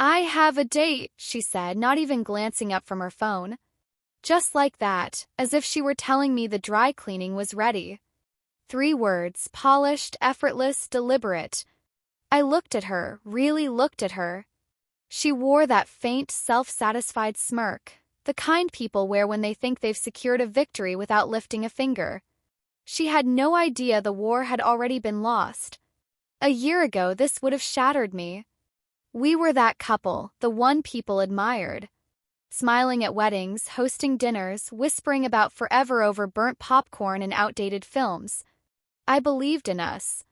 I have a date, she said, not even glancing up from her phone. Just like that, as if she were telling me the dry cleaning was ready. 3 words, polished, effortless, deliberate. I looked at her, really looked at her. She wore that faint, self-satisfied smirk, the kind people wear when they think they've secured a victory without lifting a finger. She had no idea the war had already been lost. A year ago, this would have shattered me. We were that couple, the one people admired. Smiling at weddings, hosting dinners, whispering about forever over burnt popcorn and outdated films. I believed in us.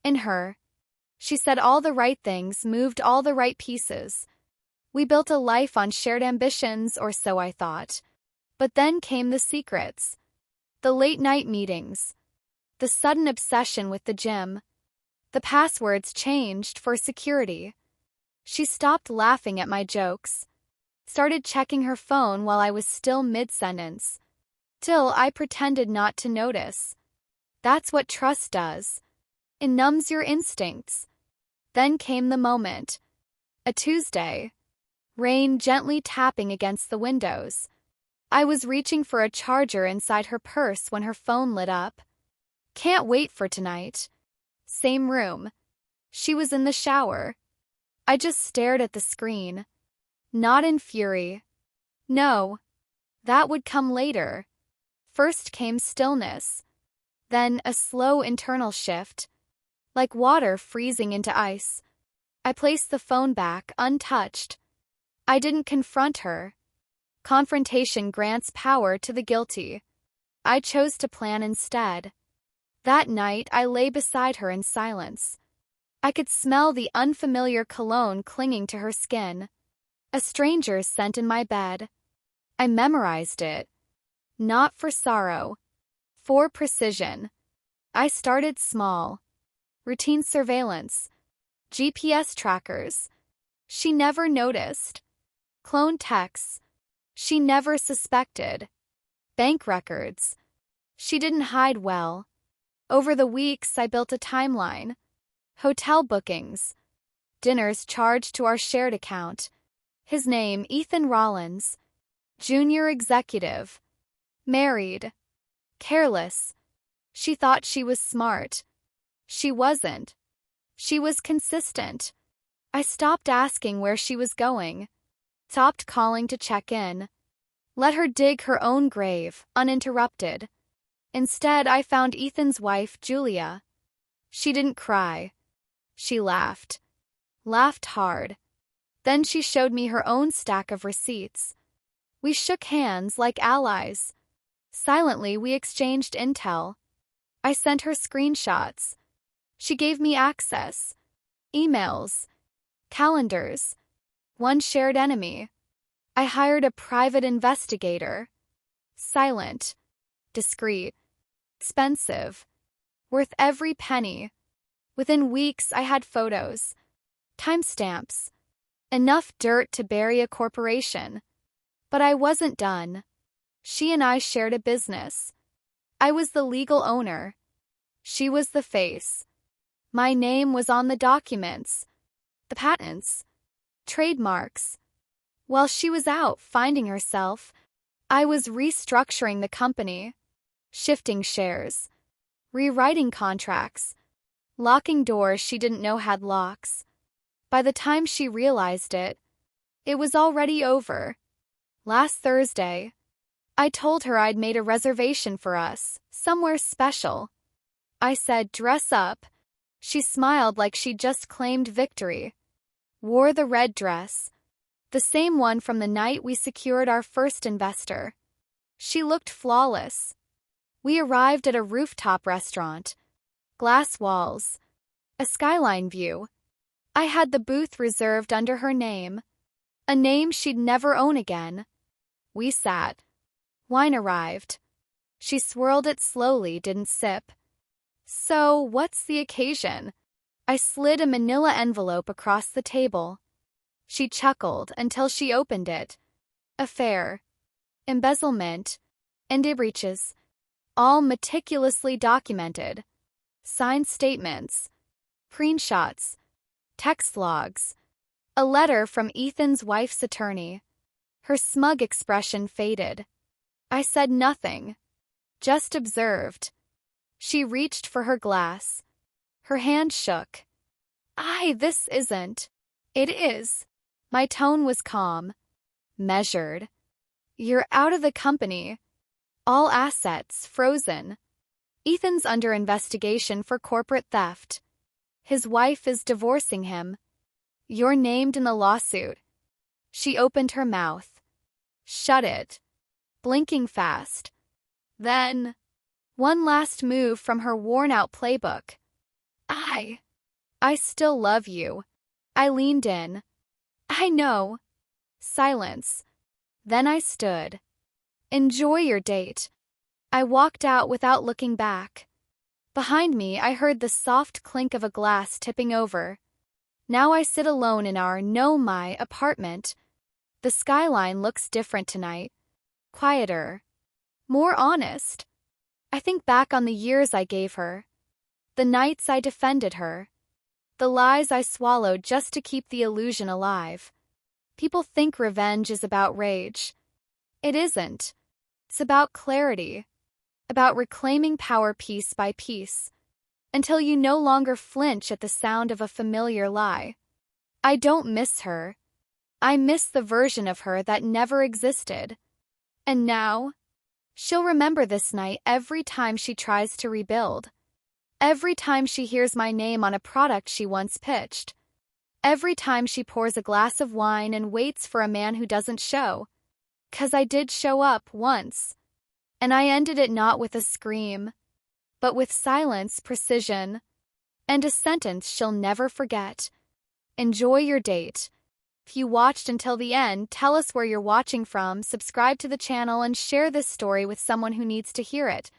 In her. She said all the right things, moved all the right pieces. We built a life on shared ambitions, or so I thought. But then came the secrets. The late-night meetings. The sudden obsession with the gym. The passwords changed for security. She stopped laughing at my jokes. Started checking her phone while I was still mid-sentence. Still, I pretended not to notice. That's what trust does. It numbs your instincts. Then came the moment. A Tuesday. Rain gently tapping against the windows. I was reaching for a charger inside her purse when her phone lit up. Can't wait for tonight. Same room. She was in the shower. I just stared at the screen. Not in fury. No. That would come later. First came stillness. Then a slow internal shift. Like water freezing into ice. I placed the phone back, untouched. I didn't confront her. Confrontation grants power to the guilty. I chose to plan instead. That night, I lay beside her in silence. I could smell the unfamiliar cologne clinging to her skin. A stranger's scent in my bed. I memorized it. Not for sorrow. For precision. I started small. Routine surveillance. GPS trackers. She never noticed. Clone texts. She never suspected. Bank records. She didn't hide well. Over the weeks, I built a timeline. Hotel bookings. Dinners charged to our shared account. His name, Ethan Rollins. Junior executive. Married. Careless. She thought she was smart. She wasn't. She was consistent. I stopped asking where she was going. Stopped calling to check in. Let her dig her own grave, uninterrupted. Instead, I found Ethan's wife, Julia. She didn't cry. She laughed. Laughed hard. Then she showed me her own stack of receipts. We shook hands like allies. Silently, we exchanged intel. I sent her screenshots. She gave me access. Emails. Calendars. One shared enemy. I hired a private investigator. Silent. Discreet. Expensive. Worth every penny. Within weeks, I had photos. Timestamps. Enough dirt to bury a corporation. But I wasn't done. She and I shared a business. I was the legal owner. She was the face. My name was on the documents. The patents. Trademarks. While she was out finding herself, I was restructuring the company. Shifting shares. Rewriting contracts. Locking doors she didn't know had locks. By the time she realized it, it was already over. Last Thursday, I told her I'd made a reservation for us, somewhere special. I said, dress up. She smiled like she'd just claimed victory. Wore the red dress. The same one from the night we secured our first investor. She looked flawless. We arrived at a rooftop restaurant. Glass walls. A skyline view. I had the booth reserved under her name. A name she'd never own again. We sat. Wine arrived. She swirled it slowly, didn't sip. So, what's the occasion? I slid a manila envelope across the table. She chuckled until she opened it. Affair. Embezzlement. And breaches. All meticulously documented. Signed statements. Screenshots. Text logs. A letter from Ethan's wife's attorney. Her smug expression faded. I said nothing, just observed. She reached for her glass. Her hand shook. This isn't. It is. My tone was calm, measured. You're out of the company. All assets frozen. Ethan's under investigation for corporate theft. His wife is divorcing him. You're named in the lawsuit. She opened her mouth. Shut it. Blinking fast. Then, one last move from her worn-out playbook. I still love you. I leaned in. I know. Silence. Then I stood. Enjoy your date. I walked out without looking back. Behind me, I heard the soft clink of a glass tipping over. Now I sit alone in our my apartment. The skyline looks different tonight. Quieter. More honest. I think back on the years I gave her. The nights I defended her. The lies I swallowed just to keep the illusion alive. People think revenge is about rage. It isn't. It's about clarity. About reclaiming power piece by piece. Until you no longer flinch at the sound of a familiar lie. I don't miss her. I miss the version of her that never existed. And now, she'll remember this night every time she tries to rebuild. Every time she hears my name on a product she once pitched. Every time she pours a glass of wine and waits for a man who doesn't show. 'Cause I did show up once. And I ended it not with a scream, but with silence, precision, and a sentence she'll never forget. Enjoy your date. If you watched until the end, tell us where you're watching from, subscribe to the channel, and share this story with someone who needs to hear it.